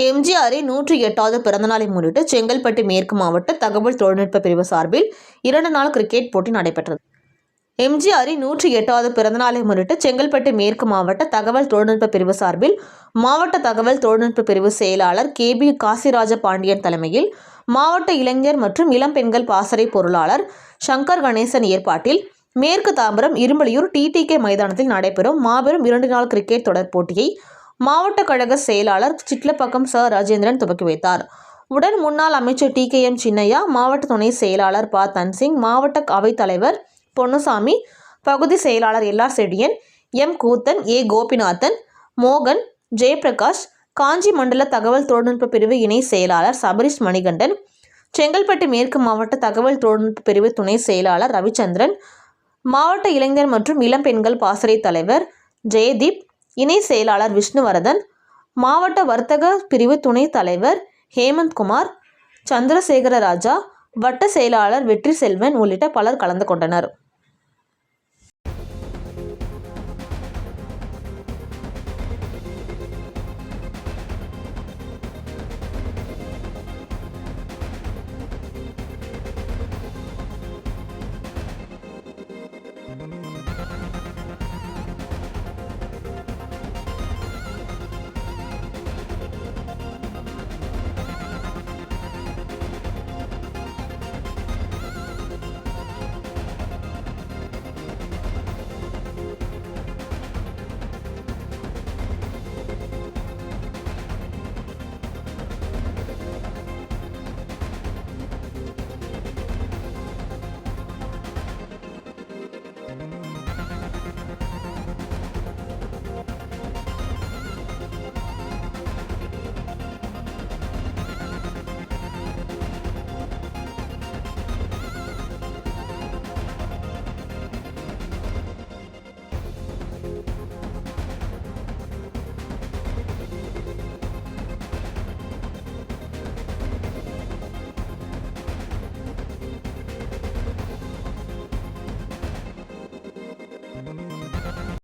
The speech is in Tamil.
எம்ஜிஆரின் 108வது பிறந்தநாளை முன்னிட்டு செங்கல்பட்டு மேற்கு மாவட்ட தகவல் தொழில்நுட்ப பிரிவு சார்பில் 2 நாள் கிரிக்கெட் போட்டி நடைபெற்றது. எம்ஜிஆரின் 108வது பிறந்தநாளை முன்னிட்டு செங்கல்பட்டு மேற்கு மாவட்ட தகவல் தொழில்நுட்ப பிரிவு சார்பில் மாவட்ட தகவல் தொழில்நுட்ப பிரிவு செயலாளர் KB காசிராஜ பாண்டியன் தலைமையில் மாவட்ட இளைஞர் மற்றும் இளம் பெண்கள் பாசறை பொருளாளர் சங்கர் கணேசன் ஏற்பாட்டில் மேற்கு தாம்பரம் இரும்பலியூர் TTK மைதானத்தில் நடைபெறும் மாபெரும் 2 நாள் கிரிக்கெட் தொடர் போட்டியை மாவட்ட கழக செயலாளர் சிட்லப்பாக்கம் ச. ராஜேந்திரன் துவக்கி வைத்தார். உடன் முன்னாள் அமைச்சர் TKM சின்னையா, மாவட்ட துணை செயலாளர் ப. தன்சிங், மாவட்ட அவைத் தலைவர் பொன்னுசாமி, பகுதி செயலாளர் LR செடியன், M. Koothan, A. Gopinathan, மோகன், ஜெயபிரகாஷ், காஞ்சி மண்டல தகவல் தொழில்நுட்ப பிரிவு இணை செயலாளர் சபரிஷ் மணிகண்டன், செங்கல்பட்டு மேற்கு மாவட்ட தகவல் தொழில்நுட்ப பிரிவு துணை செயலாளர் ரவிச்சந்திரன், மாவட்ட இளைஞர் மற்றும் இளம் பெண்கள் பாசறை தலைவர் ஜெயதீப், இணை செயலாளர் விஷ்ணுவர்தன், மாவட்ட வர்த்தக பிரிவு துணைத் தலைவர் ஹேமந்த்குமார், சந்திரசேகர ராஜா, வட்ட செயலாளர் வெற்றி செல்வன் உள்ளிட்ட பலர் கலந்து கொண்டனர்.